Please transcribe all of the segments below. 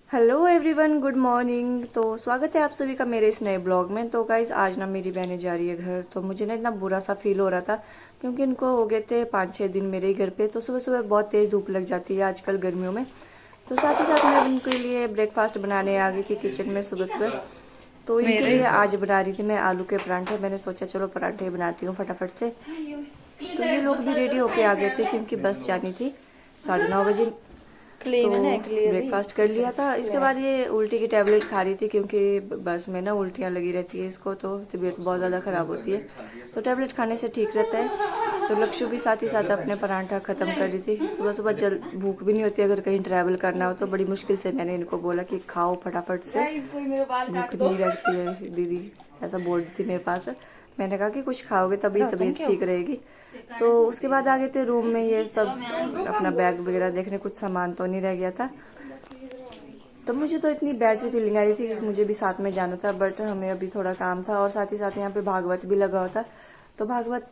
Hello everyone, good morning. तो स्वागत है आप सभी का मेरे इस नए ब्लॉग में। तो गाइज आज ना मेरी बहनें जा रही है घर। तो मुझे ना इतना बुरा सा फील हो रहा था क्योंकि इनको हो गए थे 5-6 दिन मेरे ही घर पे। तो सुबह सुबह बहुत तेज़ धूप लग जाती है आजकल गर्मियों में। तो साथ ही साथ मैं उनके लिए ब्रेकफास्ट बनाने आ गई थी किचन में सुबह सुबह। तो इनके लिए आज बना रही थी मैं आलू के परांठे। मैंने सोचा चलो परांठे बनाती हूँ फटाफट से। तो ये लोग भी रेडी होके आ गए थे क्योंकि बस जानी थी 9:30 बजे। तो ब्रेकफास्ट कर लिया था। इसके बाद ये उल्टी की टैबलेट खा रही थी क्योंकि बस में ना उल्टियाँ लगी रहती है इसको, तो तबीयत बहुत ज़्यादा ख़राब होती है। तो टैबलेट खाने से ठीक रहता है। तो लक्ष्य भी साथ ही साथ अपने परांठा ख़त्म कर रही थी। सुबह सुबह जल भूख भी नहीं होती अगर कहीं ट्रैवल करना हो, तो बड़ी मुश्किल से मैंने इनको बोला कि खाओ फटाफट से, भूख नहीं लगती है दीदी, ऐसा बोल रही थी मेरे पास। मैंने कहा कि कुछ खाओगे तभी तबीयत ठीक रहेगी। तो उसके बाद आ गए थे रूम में, ये सब अपना बैग वगैरह देखने, कुछ सामान तो नहीं रह गया था। तो मुझे तो इतनी बैड सी फीलिंग आ रही थी कि मुझे भी साथ में जाना था, बट हमें अभी थोड़ा काम था और साथ ही साथ यहाँ पे भागवत भी लगा हुआ था। तो भागवत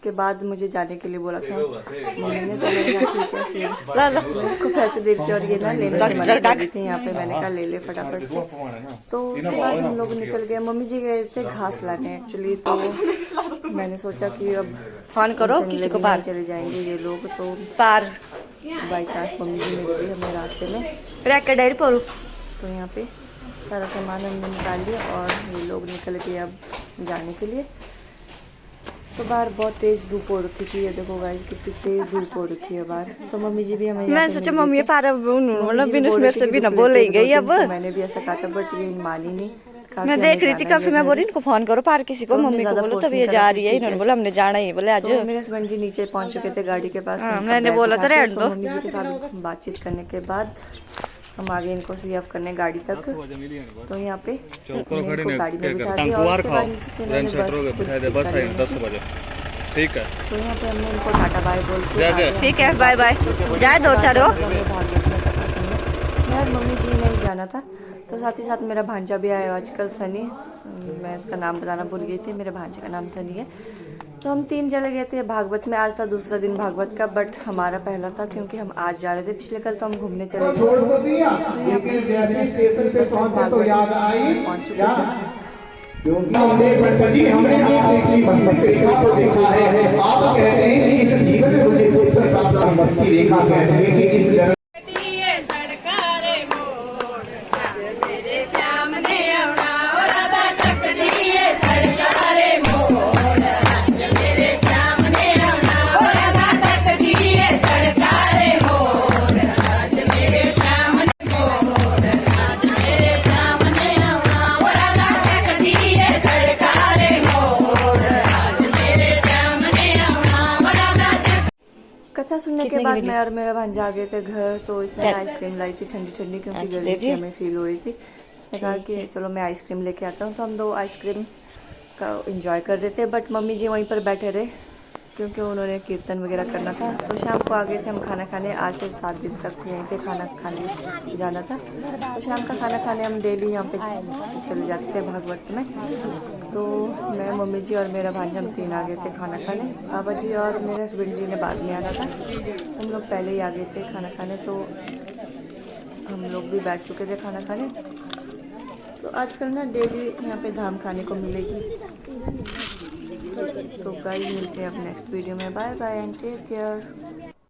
के बाद मुझे जाने के लिए बोला था मम्मी ने। तो मैंने कहा ठीक है, फिर मैं उसको पैसे दे रही और ये ना लेने से मना कर रही थी यहाँ पे। मैंने कहा ले ले फटाफट से। तो उसके बाद हम लोग निकल गए। मम्मी जी गए थे घास लाने एक्चुअली। तो मैंने सोचा कि अब फोन करो किसी को पार चले जाएंगे ये लोग। तो पार बाई चांस मम्मी जी मिल गई हमें रास्ते में। रैक डायरी पढ़ू। तो यहाँ पे सारा सामान हमने निकाल लिया और ये लोग निकल गए अब जाने के लिए। तो बाहर बहुत तेज धूप हो रखी थी। ये देखो गाइस कितनी तेज धूप हो रखी है बाहर। तो मम्मी जी भी हमें मैं सोचा मम्मी पार मतलब बिना मेरे से बिना बोले ही गई। अब मैंने भी ऐसा कहा था बट ये मानी नहीं। मैं देख रही थी काफी, मैं बोल रही इनको फोन करो पार किसी को, मम्मी को बोलो तब ये जा रही है। इन्होंने बोला हमने जाना ही, बोले आज। तो मेरे हस्बैंड जी नीचे पहुंच चुके थे गाड़ी के पास। मैंने बोला था रहने दो। मम्मी जी के साथ बातचीत करने के बाद हम आगे इनको सीएफ करने गाड़ी तक। तो यहाँ पे इनको गाड़ी में बिठा दिया और उसके बाद नीचे से इन्होंने बस बजे। ठीक है। तो यहाँ पे हमने इनको टाटा बाय बोल के ठीक है बाय बाय जाए दो चारो। यार मम्मी जी नहीं जाना था। तो साथ ही साथ मेरा भांजा भी आया आजकल, सनी। मैं उसका नाम बताना भूल गई थी, मेरे भांजे का नाम सनी है। तो हम 3 जने गए थे भागवत में। आज था दूसरा दिन भागवत का, बट हमारा पहला था क्योंकि हम आज जा रहे थे। पिछले कल तो हम घूमने चले गए पहुँच चुके थे। जी हमने आपकी मस्तक रेखा को देखा है। आप कहते हैं कि इस जीवन में मुझे उत्तर प्राप्त मस्तक की रेखा कहते हैं कि इस जन्म कथा सुनने के बाद मैं और मेरा भांजा आ गए थे घर। तो इसने आइसक्रीम लाई थी ठंडी ठंडी क्योंकि गर्मी से हमें फील हो रही थी। उसने कहा कि चलो मैं आइसक्रीम लेके आता हूँ। तो हम 2 आइसक्रीम का एंजॉय कर रहे थे, बट मम्मी जी वहीं पर बैठे रहे क्योंकि उन्होंने कीर्तन वगैरह करना था। तो शाम को आ गए थे हम खाना खाने। आज से 7 दिन तक यहीं पे खाना खाने जाना था। तो शाम का खाना खाने हम डेली यहाँ पे चले जाते थे भागवत में। तो मैं, मम्मी जी और मेरा भांजा, हम 3 आ गए थे खाना खाने। पापा जी और मेरे हस्बैंड जी ने बाद में आना था। हम लोग पहले ही आ गए थे खाना खाने। तो हम लोग भी बैठ चुके थे खाना खाने। तो आजकल ना डेली यहाँ पे धाम खाने को मिलेगी। तो गाइस मिलते हैं अब नेक्स्ट वीडियो में। Bye bye and take care.